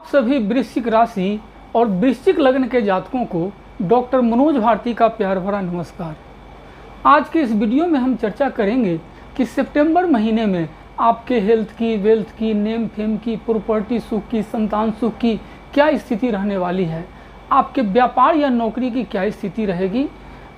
सभी वृश्चिक राशि और वृश्चिक लग्न के जातकों को डॉक्टर मनोज भारती का प्यार भरा नमस्कार। आज के इस वीडियो में हम चर्चा करेंगे कि सितंबर महीने में आपके हेल्थ की, वेल्थ की, नेम फेम की, प्रॉपर्टी सुख की, संतान सुख की क्या स्थिति रहने वाली है, आपके व्यापार या नौकरी की क्या स्थिति रहेगी,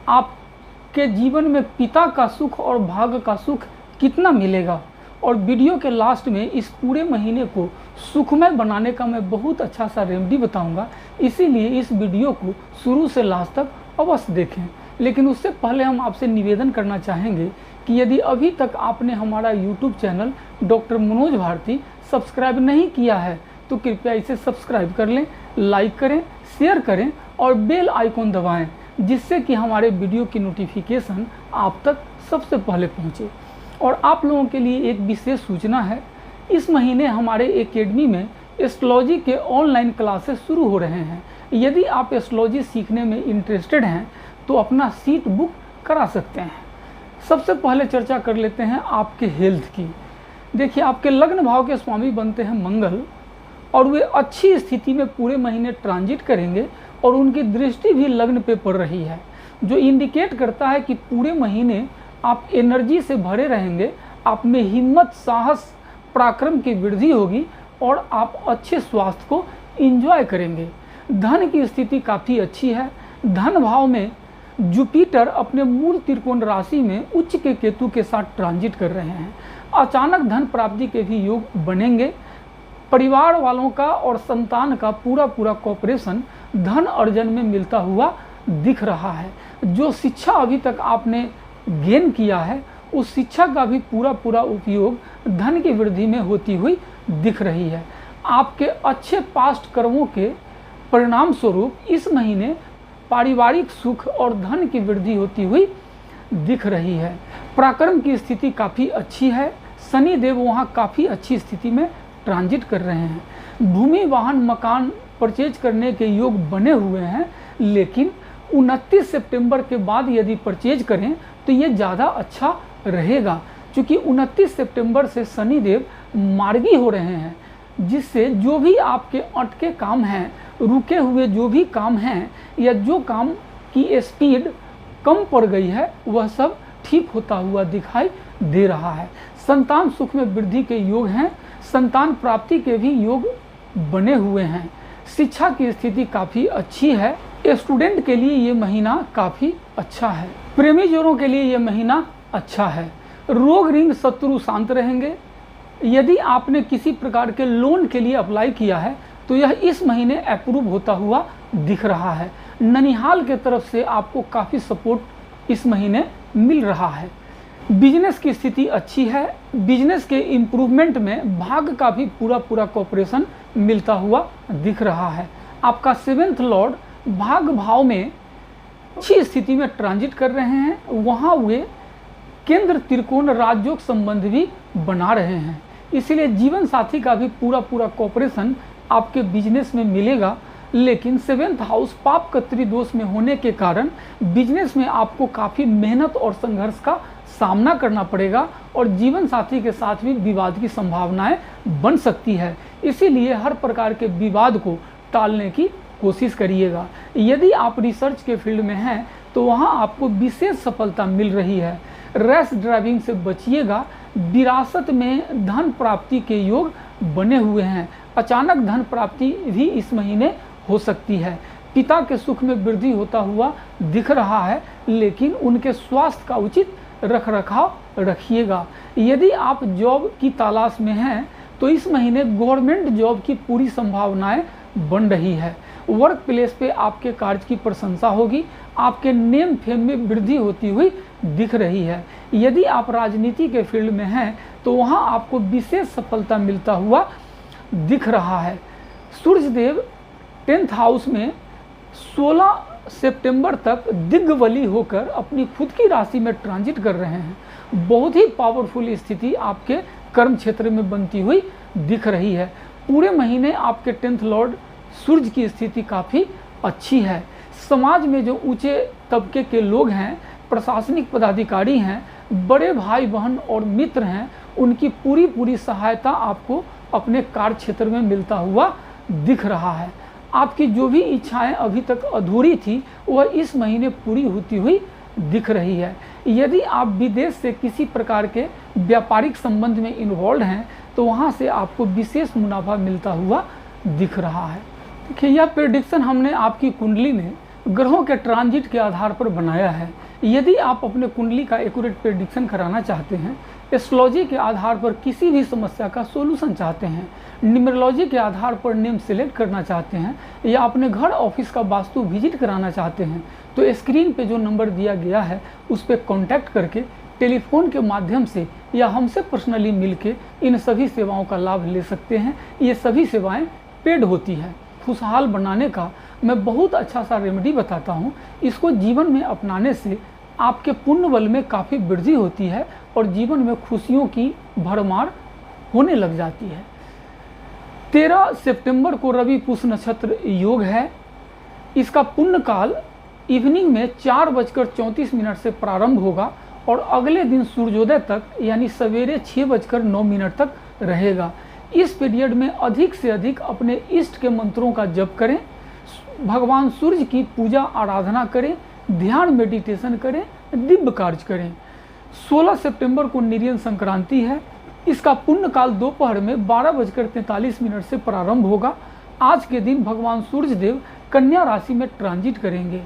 आपके जीवन में पिता का सुख और भाग्य का सुख कितना मिलेगा। और वीडियो के लास्ट में इस पूरे महीने को सुखमय बनाने का मैं बहुत अच्छा सा रेमेडी बताऊंगा, इसीलिए इस वीडियो को शुरू से लास्ट तक अवश्य देखें। लेकिन उससे पहले हम आपसे निवेदन करना चाहेंगे कि यदि अभी तक आपने हमारा YouTube channel doctor Manoj Bharti subscribe नहीं किया है तो कृपया इसे सब्सक्राइब कर लें, लाइक करें, शेयर करें और बेल आइकॉन दबाएं, जिससे कि हमारे वीडियो की नोटिफिकेशन आप तक सबसे पहले पहुंचे। और आप लोगों के लिए एक विशेष सूचना है, इस महीने हमारे एकेडमी में एस्ट्रोलॉजी के ऑनलाइन क्लासेस शुरू हो रहे हैं। यदि आप एस्ट्रोलॉजी सीखने में इंटरेस्टेड हैं तो अपना सीट बुक करा सकते हैं। सबसे पहले चर्चा कर लेते हैं आपके हेल्थ की। देखिए, आपके लग्न भाव के स्वामी बनते हैं मंगल और वे अच्छी स्थिति में पूरे महीने ट्रांजिट करेंगे और उनकी दृष्टि भी लग्न पे पड़ रही है, जो इंडिकेट करता है कि पूरे महीने आप एनर्जी से भरे रहेंगे, आप में हिम्मत, साहस, पराक्रम की वृद्धि होगी और आप अच्छे स्वास्थ्य को एंजॉय करेंगे। धन की स्थिति काफ़ी अच्छी है। धन भाव में जुपिटर अपने मूल त्रिकोण राशि में उच्च के केतु के साथ ट्रांजिट कर रहे हैं। अचानक धन प्राप्ति के भी योग बनेंगे। परिवार वालों का और संतान का पूरा कोऑपरेशन धन अर्जन में मिलता हुआ दिख रहा है। जो शिक्षा अभी तक आपने गेन किया है, उस शिक्षा का भी पूरा उपयोग धन की वृद्धि में होती हुई दिख रही है। आपके अच्छे पास्ट कर्मों के परिणाम स्वरूप इस महीने पारिवारिक सुख और धन की वृद्धि होती हुई दिख रही है। पराक्रम की स्थिति काफ़ी अच्छी है। शनि देव वहाँ काफ़ी अच्छी स्थिति में ट्रांजिट कर रहे हैं। भूमि, वाहन, मकान परचेज करने के योग बने हुए हैं, लेकिन 29 सितंबर के बाद यदि परचेज करें तो ये ज़्यादा अच्छा रहेगा, क्योंकि 29 सितंबर से शनि देव मार्गी हो रहे हैं, जिससे जो भी आपके अटके काम हैं, रुके हुए जो भी काम हैं या जो काम की स्पीड कम पड़ गई है, वह सब ठीक होता हुआ दिखाई दे रहा है। संतान सुख में वृद्धि के योग हैं। संतान प्राप्ति के भी योग बने हुए हैं। शिक्षा की स्थिति काफ़ी अच्छी है। स्टूडेंट के लिए ये महीना काफ़ी अच्छा है। प्रेमी जोड़ों के लिए ये महीना अच्छा है। रोग, ऋण, शत्रु शांत रहेंगे। यदि आपने किसी प्रकार के लोन के लिए अप्लाई किया है तो यह इस महीने अप्रूव होता हुआ दिख रहा है। ननिहाल के तरफ से आपको काफ़ी सपोर्ट इस महीने मिल रहा है। बिजनेस की स्थिति अच्छी है। बिजनेस के इम्प्रूवमेंट में भाग्य का भी पूरा कोऑपरेशन मिलता हुआ दिख रहा है। आपका 7th लॉर्ड भाग्य भाव में अच्छी स्थिति में ट्रांजिट कर रहे हैं। वहाँ वे केंद्र त्रिकोण राजयोग संबंध भी बना रहे हैं, इसलिए जीवन साथी का भी पूरा कोऑपरेशन आपके बिजनेस में मिलेगा। लेकिन 7th हाउस पाप कत्री दोष में होने के कारण बिजनेस में आपको काफ़ी मेहनत और संघर्ष का सामना करना पड़ेगा और जीवन साथी के साथ भी विवाद की संभावनाएं बन सकती है। इसीलिए हर प्रकार के विवाद को टालने की कोशिश करिएगा। यदि आप रिसर्च के फील्ड में हैं तो वहाँ आपको विशेष सफलता मिल रही है। रैश ड्राइविंग से बचिएगा। विरासत में धन प्राप्ति के योग बने हुए हैं। अचानक धन प्राप्ति भी इस महीने हो सकती है। पिता के सुख में वृद्धि होता हुआ दिख रहा है, लेकिन उनके स्वास्थ्य का उचित रखरखाव रखिएगा। यदि आप जॉब की तलाश में हैं तो इस महीने गवर्नमेंट जॉब की पूरी संभावनाएं बन रही है। वर्क प्लेस पे आपके कार्य की प्रशंसा होगी। आपके नेम फेम में वृद्धि होती हुई दिख रही है। यदि आप राजनीति के फील्ड में हैं तो वहाँ आपको विशेष सफलता मिलता हुआ दिख रहा है। सूर्य देव 10th हाउस में 16 सितंबर तक दिग्बली होकर अपनी खुद की राशि में ट्रांजिट कर रहे हैं। बहुत ही पावरफुल स्थिति आपके कर्म क्षेत्र में बनती हुई दिख रही है। पूरे महीने आपके 10th लॉर्ड सूर्य की स्थिति काफ़ी अच्छी है। समाज में जो ऊंचे तबके के लोग हैं, प्रशासनिक पदाधिकारी हैं, बड़े भाई बहन और मित्र हैं, उनकी पूरी सहायता आपको अपने कार्य क्षेत्र में मिलता हुआ दिख रहा है। आपकी जो भी इच्छाएं अभी तक अधूरी थी वह इस महीने पूरी होती हुई दिख रही है। यदि आप विदेश से किसी प्रकार के व्यापारिक संबंध में इन्वॉल्व हैं तो वहाँ से आपको विशेष मुनाफा मिलता हुआ दिख रहा है। देखिए, यह प्रेडिक्शन हमने आपकी कुंडली में ग्रहों के ट्रांजिट के आधार पर बनाया है। यदि आप अपने कुंडली का एक्यूरेट प्रेडिक्शन कराना चाहते हैं, एस्ट्रोलॉजी के आधार पर किसी भी समस्या का सोल्यूशन चाहते हैं, न्यूमरोलॉजी के आधार पर नेम सेलेक्ट करना चाहते हैं, या अपने घर ऑफिस का वास्तु विजिट कराना चाहते हैं, तो स्क्रीन पे जो नंबर दिया गया है उस पर कॉन्टैक्ट करके टेलीफोन के माध्यम से या हमसे पर्सनली मिलके इन सभी सेवाओं का लाभ ले सकते हैं। ये सभी सेवाएं पेड होती है। खुशहाल बनाने का मैं बहुत अच्छा सा रेमेडी बताता हूँ। इसको जीवन में अपनाने से आपके पुण्य बल में काफ़ी वृद्धि होती है और जीवन में खुशियों की भरमार होने लग जाती है। 13 सितंबर को रवि पुष्य नक्षत्र योग है। इसका पुण्य काल इवनिंग में 4:34 से प्रारंभ होगा और अगले दिन सूर्योदय तक यानी सवेरे 6:09 तक रहेगा। इस पीरियड में अधिक से अधिक अपने इष्ट के मंत्रों का जप करें, भगवान सूर्य की पूजा आराधना करें, ध्यान मेडिटेशन करें, दिव्य कार्य करें। 16 सितंबर को निर्जन संक्रांति है। इसका पुण्य काल दोपहर में 12:43 से प्रारंभ होगा। आज के दिन भगवान सूर्य देव कन्या राशि में ट्रांजिट करेंगे।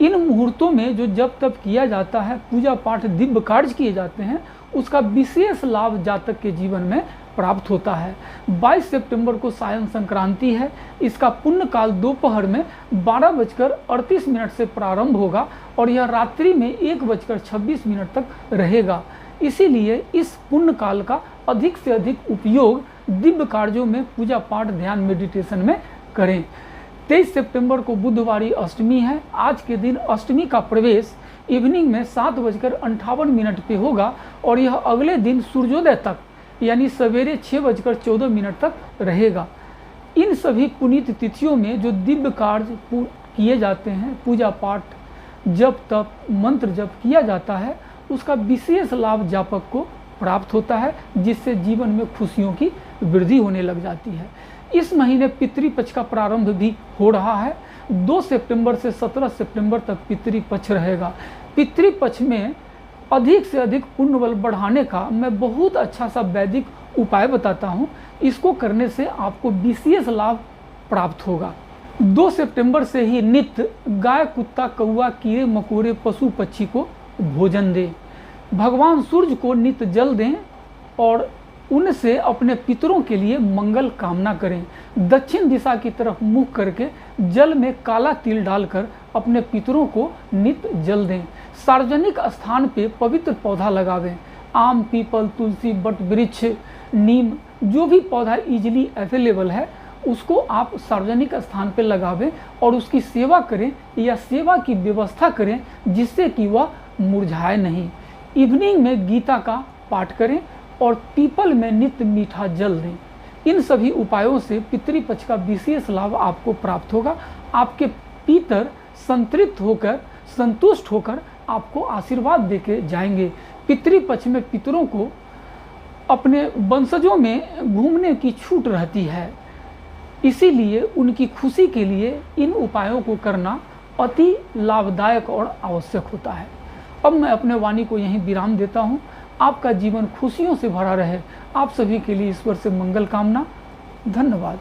इन मुहूर्तों में जो जप तप किया जाता है, पूजा पाठ दिव्य कार्य किए जाते हैं, उसका विशेष लाभ जातक के जीवन में प्राप्त होता है। 22 सितंबर को सायं संक्रांति है। इसका पुण्य काल दोपहर में 12:38 से प्रारंभ होगा और यह रात्रि में 1:26 तक रहेगा। इसीलिए इस पुण्य काल का अधिक से अधिक उपयोग दिव्य कार्यों में, पूजा पाठ, ध्यान, मेडिटेशन में करें। 23 सितंबर को बुधवारी अष्टमी है। आज के दिन अष्टमी का प्रवेश इवनिंग में 7:58 पे होगा और यह अगले दिन सूर्योदय तक यानी सवेरे 6:14 तक रहेगा। इन सभी पुनीत तिथियों में जो दिव्य कार्य किए जाते हैं, पूजा पाठ, जप तप, मंत्र जप किया जाता है, उसका विशेष लाभ जातक को प्राप्त होता है, जिससे जीवन में खुशियों की वृद्धि होने लग जाती है। इस महीने पितृपक्ष का प्रारंभ भी हो रहा है। 2 सितंबर से 17 सितंबर तक पितृपक्ष रहेगा। पितृपक्ष में अधिक से अधिक पुण्य बल बढ़ाने का मैं बहुत अच्छा सा वैदिक उपाय बताता हूँ। इसको करने से आपको विशेष लाभ प्राप्त होगा। 2 सितंबर से ही नित्य गाय, कुत्ता, कौआ, कीड़े मकोड़े, पशु पक्षी को भोजन दें। भगवान सूर्य को नित्य जल दें और उनसे अपने पितरों के लिए मंगल कामना करें। दक्षिण दिशा की तरफ मुख करके जल में काला तिल डालकर अपने पितरों को नित्य जल दें। सार्वजनिक स्थान पे पवित्र पौधा लगावें। आम, पीपल, तुलसी, बट वृक्ष, नीम, जो भी पौधा इजीली अवेलेबल है उसको आप सार्वजनिक स्थान पे लगावें और उसकी सेवा करें या सेवा की व्यवस्था करें जिससे कि वह मुरझाए नहीं। इवनिंग में गीता का पाठ करें और पीपल में नित्य मीठा जल दें। इन सभी उपायों से पितृपक्ष का विशेष लाभ आपको प्राप्त होगा। आपके पितर संतृप्त होकर, संतुष्ट होकर आपको आशीर्वाद देके जाएंगे। पितृपक्ष में पितरों को अपने वंशजों में घूमने की छूट रहती है, इसीलिए उनकी खुशी के लिए इन उपायों को करना अति लाभदायक और आवश्यक होता है। अब मैं अपने वाणी को यहीं विराम देता हूँ। आपका जीवन खुशियों से भरा रहे। आप सभी के लिए ईश्वर से मंगल कामना। धन्यवाद।